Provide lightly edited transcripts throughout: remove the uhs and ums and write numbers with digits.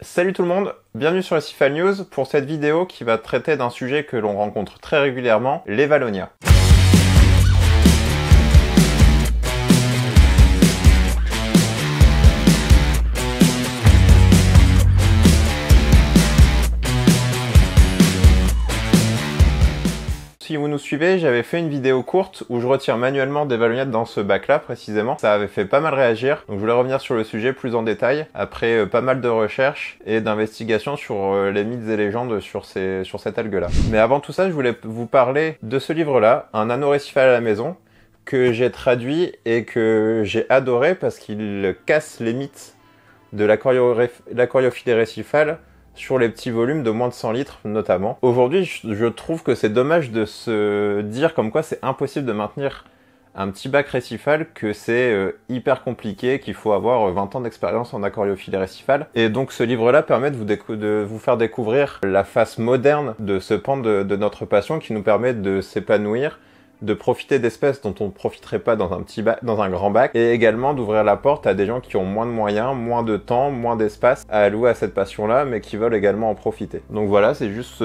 Salut tout le monde, bienvenue sur Récifal News pour cette vidéo qui va traiter d'un sujet que l'on rencontre très régulièrement, les Vallonias. Si vous nous suivez, j'avais fait une vidéo courte où je retire manuellement des Vallonias dans ce bac-là précisément. Ça avait fait pas mal réagir, donc je voulais revenir sur le sujet plus en détail, après pas mal de recherches et d'investigations sur les mythes et légendes sur cette algue-là. Mais avant tout ça, je voulais vous parler de ce livre-là, Un anneau récifal à la maison, que j'ai traduit et que j'ai adoré parce qu'il casse les mythes de l'aquariophilie récifale sur les petits volumes de moins de 100 litres notamment. Aujourd'hui, je trouve que c'est dommage de se dire comme quoi c'est impossible de maintenir un petit bac récifal, que c'est hyper compliqué, qu'il faut avoir 20 ans d'expérience en aquariophilie récifale. Et donc ce livre-là permet de vous faire découvrir la face moderne de ce pan de notre passion qui nous permet de s'épanouir, de profiter d'espèces dont on ne profiterait pas dans un grand bac, et également d'ouvrir la porte à des gens qui ont moins de moyens, moins de temps, moins d'espace à allouer à cette passion-là, mais qui veulent également en profiter. Donc voilà, c'est juste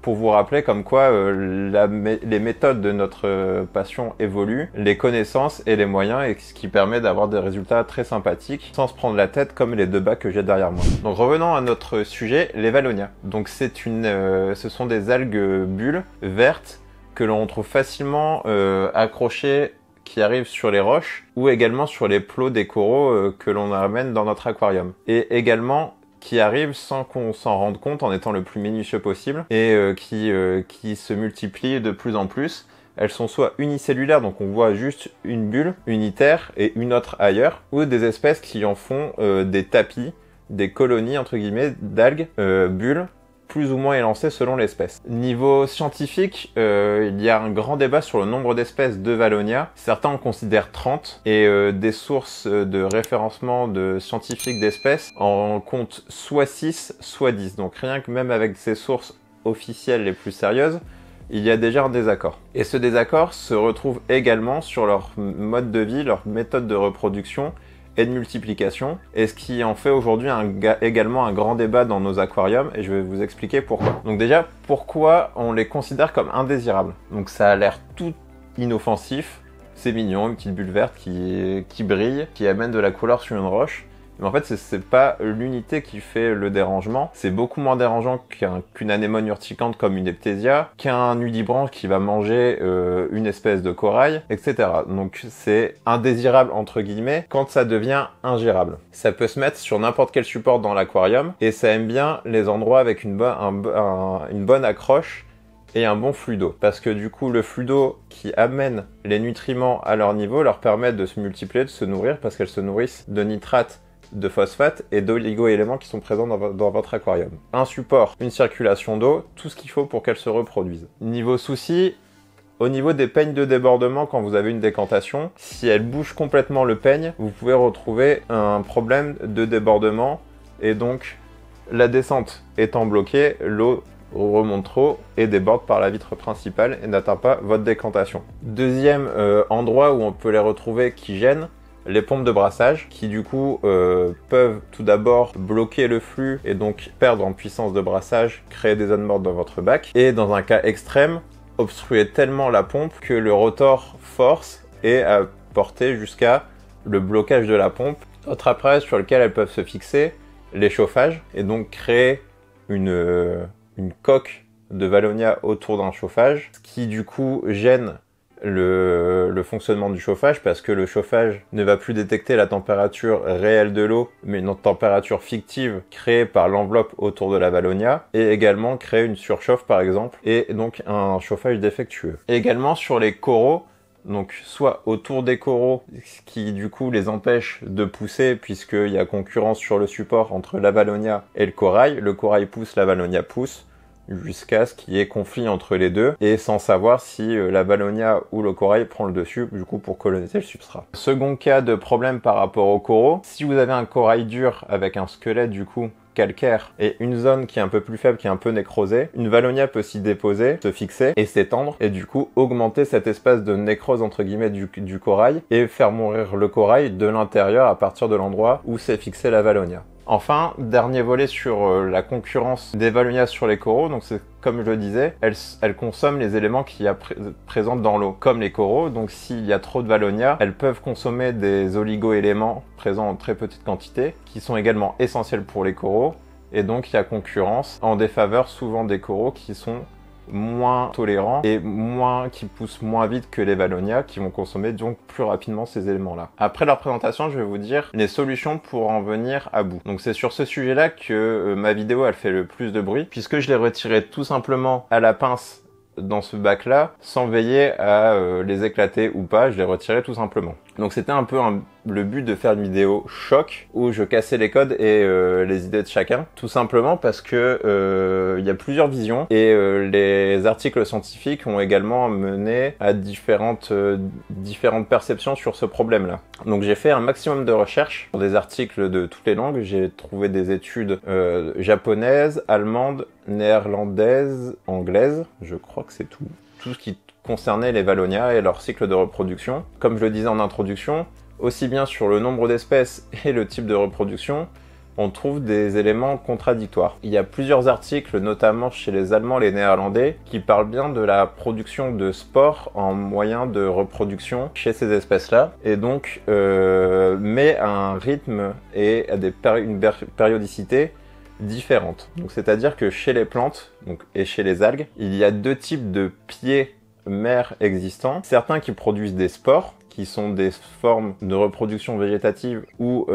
pour vous rappeler comme quoi les méthodes de notre passion évoluent, les connaissances et les moyens, et ce qui permet d'avoir des résultats très sympathiques, sans se prendre la tête comme les deux bacs que j'ai derrière moi. Donc revenons à notre sujet, les Vallonias. Donc ce sont des algues bulles vertes, que l'on trouve facilement accrochées, qui arrivent sur les roches ou également sur les plots des coraux que l'on amène dans notre aquarium. Et également qui arrivent sans qu'on s'en rende compte en étant le plus minutieux possible et qui se multiplient de plus en plus. Elles sont soit unicellulaires, donc on voit juste une bulle unitaire et une autre ailleurs, ou des espèces qui en font des tapis, des colonies entre guillemets d'algues, bulles, plus ou moins élancées selon l'espèce. Niveau scientifique, il y a un grand débat sur le nombre d'espèces de Vallonia. Certains en considèrent 30 et des sources de référencement de scientifiques d'espèces en comptent soit 6, soit 10. Donc rien que même avec ces sources officielles les plus sérieuses, il y a déjà un désaccord. Et ce désaccord se retrouve également sur leur mode de vie, leur méthode de reproduction et de multiplication, et ce qui en fait aujourd'hui également un grand débat dans nos aquariums, et je vais vous expliquer pourquoi. Donc déjà, pourquoi on les considère comme indésirables? Donc ça a l'air tout inoffensif, c'est mignon, une petite bulle verte qui brille, qui amène de la couleur sur une roche, mais en fait c'est pas l'unité qui fait le dérangement, c'est beaucoup moins dérangeant qu'une anémone urticante comme une eptésia, qu'un nudibranche qui va manger une espèce de corail, etc. Donc c'est indésirable entre guillemets quand ça devient ingérable. Ça peut se mettre sur n'importe quel support dans l'aquarium, et ça aime bien les endroits avec une bonne accroche et un bon flux d'eau. Parce que du coup, le flux d'eau qui amène les nutriments à leur niveau leur permet de se multiplier, de se nourrir, parce qu'elles se nourrissent de nitrates, de phosphate et d'oligo-éléments qui sont présents dans votre aquarium. Un support, une circulation d'eau, tout ce qu'il faut pour qu'elles se reproduisent. Niveau souci, au niveau des peignes de débordement, quand vous avez une décantation, si elle bouge complètement le peigne, vous pouvez retrouver un problème de débordement, et donc la descente étant bloquée, l'eau remonte trop et déborde par la vitre principale et n'atteint pas votre décantation. Deuxième endroit où on peut les retrouver qui gêne, les pompes de brassage, qui du coup peuvent tout d'abord bloquer le flux et donc perdre en puissance de brassage, créer des zones mortes dans votre bac, et dans un cas extrême, obstruer tellement la pompe que le rotor force et à porter jusqu'à le blocage de la pompe. Autre appareil sur lequel elles peuvent se fixer, les chauffages, et donc créer une coque de Vallonia autour d'un chauffage, ce qui du coup gêne le fonctionnement du chauffage, parce que le chauffage ne va plus détecter la température réelle de l'eau, mais une température fictive créée par l'enveloppe autour de la Vallonia, et également créer une surchauffe par exemple, et donc un chauffage défectueux. Et également sur les coraux, donc soit autour des coraux, ce qui du coup les empêche de pousser, puisqu'il y a concurrence sur le support entre la Vallonia et le corail pousse, la Vallonia pousse, jusqu'à ce qu'il y ait conflit entre les deux, et sans savoir si la Vallonia ou le corail prend le dessus, du coup, pour coloniser le substrat. Second cas de problème par rapport aux coraux, si vous avez un corail dur avec un squelette du coup calcaire et une zone qui est un peu plus faible, qui est un peu nécrosée, une Vallonia peut s'y déposer, se fixer et s'étendre, et du coup augmenter cet espace de nécrose entre guillemets du corail, et faire mourir le corail de l'intérieur à partir de l'endroit où s'est fixée la Vallonia. Enfin, dernier volet sur la concurrence des Valonia sur les coraux, donc c'est comme je le disais, elles consomment les éléments qu'il y a présents dans l'eau, comme les coraux, donc s'il y a trop de Valonia, elles peuvent consommer des oligo-éléments présents en très petite quantité, qui sont également essentiels pour les coraux, et donc il y a concurrence en défaveur souvent des coraux qui sont moins tolérants et qui poussent moins vite que les Valonia, qui vont consommer donc plus rapidement ces éléments-là. Après leur présentation, je vais vous dire les solutions pour en venir à bout. Donc c'est sur ce sujet-là que ma vidéo elle fait le plus de bruit, puisque je l'ai retiré tout simplement à la pince dans ce bac-là, sans veiller à les éclater ou pas, je les retirais tout simplement. Donc c'était un peu le but de faire une vidéo choc, où je cassais les codes et les idées de chacun, tout simplement parce que il y a plusieurs visions, et les articles scientifiques ont également mené à différentes perceptions sur ce problème-là. Donc j'ai fait un maximum de recherches sur des articles de toutes les langues, j'ai trouvé des études japonaises, allemandes, néerlandaises, anglaises, je crois que c'est tout. Tout ce qui concernait les Valonia et leur cycle de reproduction. Comme je le disais en introduction, aussi bien sur le nombre d'espèces et le type de reproduction, on trouve des éléments contradictoires. Il y a plusieurs articles, notamment chez les Allemands et les Néerlandais, qui parlent bien de la production de spores en moyen de reproduction chez ces espèces-là, et donc met un rythme et à une périodicité différentes. Donc c'est-à-dire que chez les plantes et chez les algues, il y a deux types de pieds mères existants. Certains qui produisent des spores, qui sont des formes de reproduction végétative où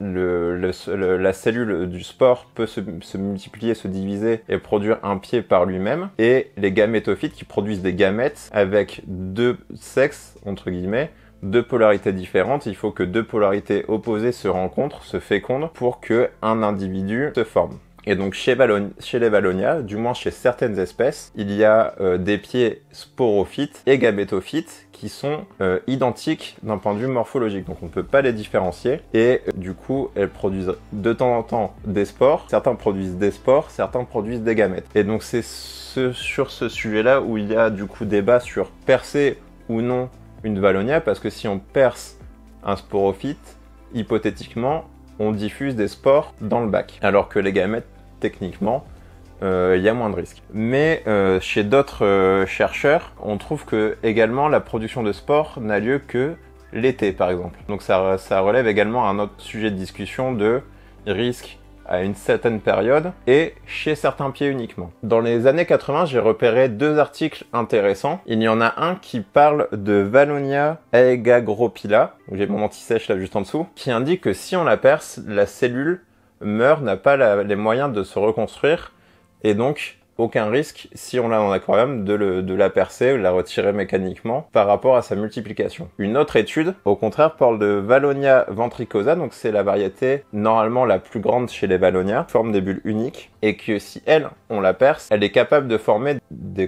la cellule du spore peut se multiplier, se diviser et produire un pied par lui-même, et les gamétophytes qui produisent des gamètes avec deux sexes, entre guillemets, deux polarités différentes. Il faut que deux polarités opposées se rencontrent, se fécondent pour que un individu se forme. Et donc chez les Valonia, du moins chez certaines espèces, il y a des pieds sporophytes et gamétophytes qui sont identiques d'un point de vue morphologique. Donc on ne peut pas les différencier, et du coup elles produisent de temps en temps des spores. Certains produisent des spores, certains produisent des gamètes. Et donc c'est sur ce sujet-là où il y a du coup débat sur percer ou non une Valonia, parce que si on perce un sporophyte, hypothétiquement, on diffuse des spores dans le bac, alors que les gamètes, techniquement, il y a moins de risques. Mais chez d'autres chercheurs, on trouve que également la production de spores n'a lieu que l'été, par exemple. Donc ça relève également un autre sujet de discussion de risque à une certaine période, et chez certains pieds uniquement. Dans les années 80, j'ai repéré deux articles intéressants. Il y en a un qui parle de Valonia aegagropila, j'ai mon anti-sèche là juste en dessous, qui indique que si on la perce, la cellule meurt, n'a pas les moyens de se reconstruire, et donc aucun risque, si on l'a dans l'aquarium, de la percer ou de la retirer mécaniquement par rapport à sa multiplication. Une autre étude, au contraire, parle de Valonia ventricosa, donc c'est la variété normalement la plus grande chez les Valonia, forme des bulles uniques, et que si on la perce, elle est capable de former des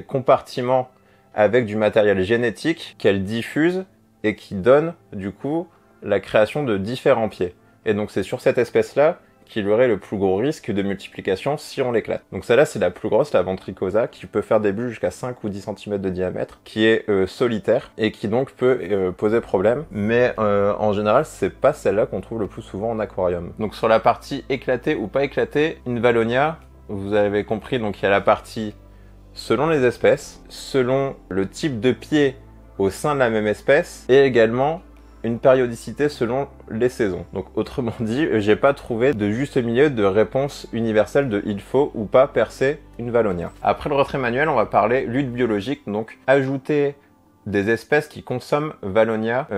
compartiments avec du matériel génétique qu'elle diffuse et qui donne, du coup, la création de différents pieds. Et donc c'est sur cette espèce-là qu'il y aurait le plus gros risque de multiplication si on l'éclate. Donc celle-là, c'est la plus grosse, la ventricosa, qui peut faire des bulles jusqu'à 5 ou 10 cm de diamètre, qui est solitaire, et qui donc peut poser problème. Mais en général, c'est pas celle-là qu'on trouve le plus souvent en aquarium. Donc sur la partie éclatée ou pas éclatée, une Valonia, vous avez compris, donc il y a la partie selon les espèces, selon le type de pied au sein de la même espèce, et également une périodicité selon les saisons. Donc autrement dit, j'ai pas trouvé de juste milieu de réponse universelle de il faut ou pas percer une Valonia. Après le retrait manuel, on va parler lutte biologique, donc ajouter des espèces qui consomment Valonia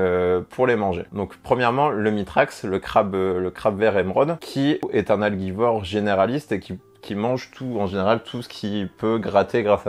pour les manger. Donc premièrement, le mitrax, le crabe vert émeraude, qui est un alguivore généraliste et qui mange tout, en général, tout ce qui peut gratter grâce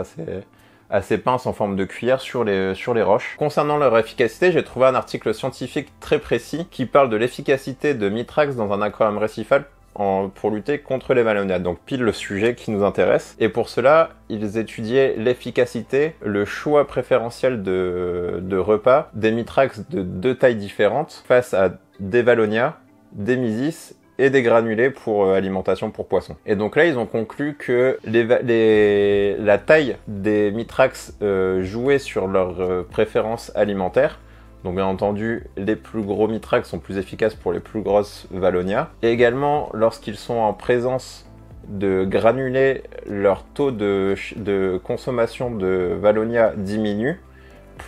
à ces pinces en forme de cuillère sur les roches. Concernant leur efficacité, j'ai trouvé un article scientifique très précis qui parle de l'efficacité de mitrax dans un aquarium récifal pour lutter contre les Valonia, donc pile le sujet qui nous intéresse. Et pour cela, ils étudiaient l'efficacité, le choix préférentiel de repas des mitrax de deux tailles différentes face à des Valonia, des mysis et des granulés pour alimentation pour poissons. Et donc là, ils ont conclu que la taille des mitrax jouait sur leur préférence alimentaire. Donc bien entendu, les plus gros Mitrax sont plus efficaces pour les plus grosses Valonia. Et également, lorsqu'ils sont en présence de granulés, leur taux de consommation de Valonia diminue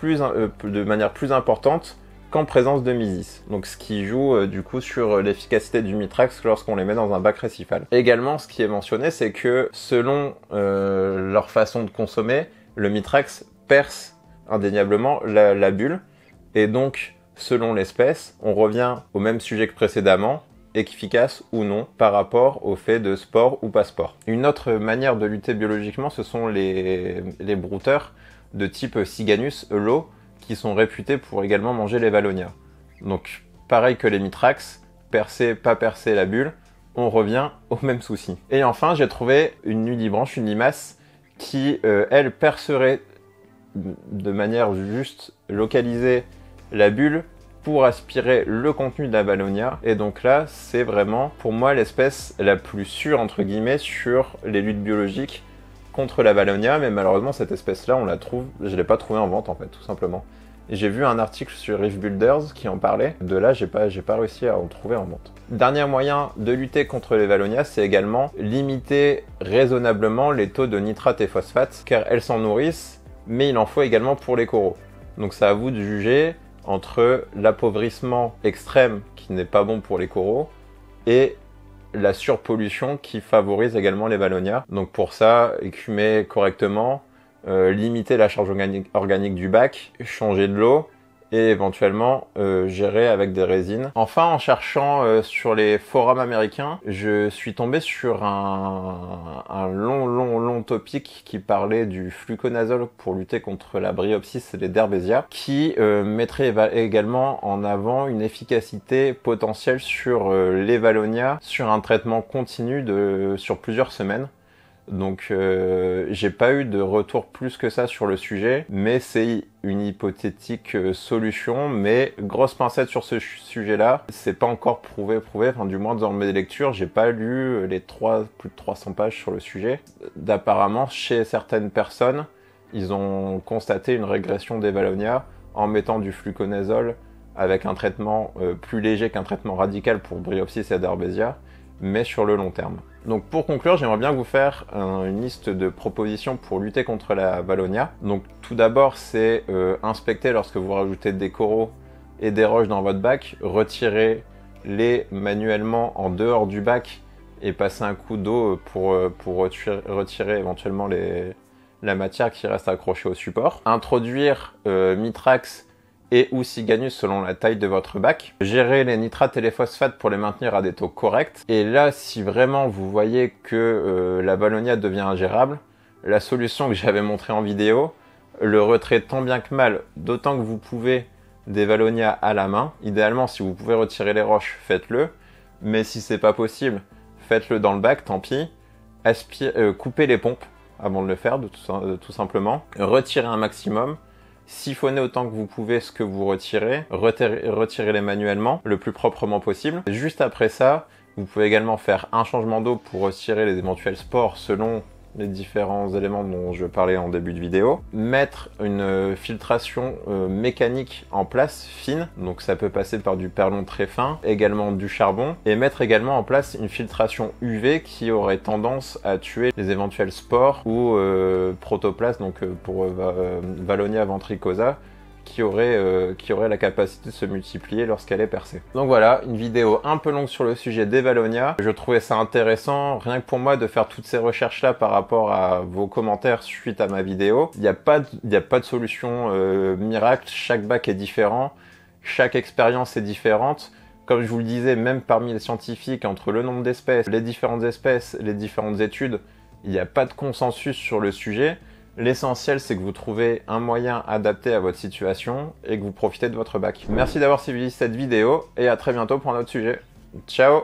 de manière plus importante qu'en présence de Misis. Donc ce qui joue du coup sur l'efficacité du Mitrax lorsqu'on les met dans un bac récifal. Également, ce qui est mentionné, c'est que selon leur façon de consommer, le Mitrax perce indéniablement la bulle. Et donc, selon l'espèce, on revient au même sujet que précédemment, efficace ou non par rapport au fait de sport ou pas sport. Une autre manière de lutter biologiquement, ce sont les brouteurs de type Siganus, Eulot, qui sont réputés pour également manger les Valonia. Donc, pareil que les Mitrax, percer, pas percer la bulle, on revient au même souci. Et enfin, j'ai trouvé une nudibranche, une limace, qui, elle, percerait de manière juste localisée la bulle pour aspirer le contenu de la Valonia. Et donc là, c'est vraiment, pour moi, l'espèce la plus sûre, entre guillemets, sur les luttes biologiques contre la Valonia. Mais malheureusement, cette espèce-là, je ne l'ai pas trouvée en vente, en fait, tout simplement. Et j'ai vu un article sur Reef Builders qui en parlait. De là, j'ai pas réussi à en trouver en vente. Dernier moyen de lutter contre les Valonia, c'est également limiter raisonnablement les taux de nitrate et phosphate, car elles s'en nourrissent, mais il en faut également pour les coraux. Donc c'est à vous de juger entre l'appauvrissement extrême qui n'est pas bon pour les coraux et la surpollution qui favorise également les Valonia. Donc pour ça, écumer correctement, limiter la charge organique du bac, changer de l'eau et éventuellement gérer avec des résines. Enfin, en cherchant sur les forums américains, je suis tombé sur un long topic qui parlait du fluconazole pour lutter contre la bryopsis et les derbésia, qui mettrait également en avant une efficacité potentielle sur les Valonia, sur un traitement continu sur plusieurs semaines. Donc j'ai pas eu de retour plus que ça sur le sujet, mais c'est une hypothétique solution, mais grosse pincette sur ce sujet-là, c'est pas encore prouvé, enfin du moins dans mes lectures, j'ai pas lu plus de 300 pages sur le sujet. Apparemment, chez certaines personnes, ils ont constaté une régression des Valonia en mettant du fluconazole avec un traitement plus léger qu'un traitement radical pour bryopsis et derbésia, mais sur le long terme. Donc pour conclure, j'aimerais bien vous faire une liste de propositions pour lutter contre la Valonia. Donc tout d'abord, c'est inspecter lorsque vous rajoutez des coraux et des roches dans votre bac, retirez-les manuellement en dehors du bac et passer un coup d'eau pour retirer éventuellement la matière qui reste accrochée au support. Introduire Mitrax et ou Siganus selon la taille de votre bac. Gérer les nitrates et les phosphates pour les maintenir à des taux corrects. Et là, si vraiment vous voyez que la Valonia devient ingérable, la solution que j'avais montrée en vidéo, le retrait tant bien que mal, d'autant que vous pouvez, des Valonia à la main. Idéalement, si vous pouvez retirer les roches, faites-le. Mais si c'est pas possible, faites-le dans le bac, tant pis. Coupez les pompes avant de le faire, tout simplement. Retirez un maximum. Siphonnez autant que vous pouvez ce que vous retirez, retirez-les manuellement, le plus proprement possible. Juste après ça, vous pouvez également faire un changement d'eau pour retirer les éventuels spores selon les différents éléments dont je parlais en début de vidéo. Mettre une filtration mécanique en place, fine, donc ça peut passer par du perlon très fin, également du charbon, et mettre également en place une filtration UV qui aurait tendance à tuer les éventuels spores ou protoplasmes, donc pour Valonia ventricosa, qui aurait la capacité de se multiplier lorsqu'elle est percée. Donc voilà, une vidéo un peu longue sur le sujet des Valonia. Je trouvais ça intéressant, rien que pour moi, de faire toutes ces recherches-là par rapport à vos commentaires suite à ma vidéo. Il n'y a pas de solution miracle, chaque bac est différent, chaque expérience est différente. Comme je vous le disais, même parmi les scientifiques, entre le nombre d'espèces, les différentes études, il n'y a pas de consensus sur le sujet. L'essentiel, c'est que vous trouvez un moyen adapté à votre situation et que vous profitez de votre bac. Merci d'avoir suivi cette vidéo et à très bientôt pour un autre sujet. Ciao!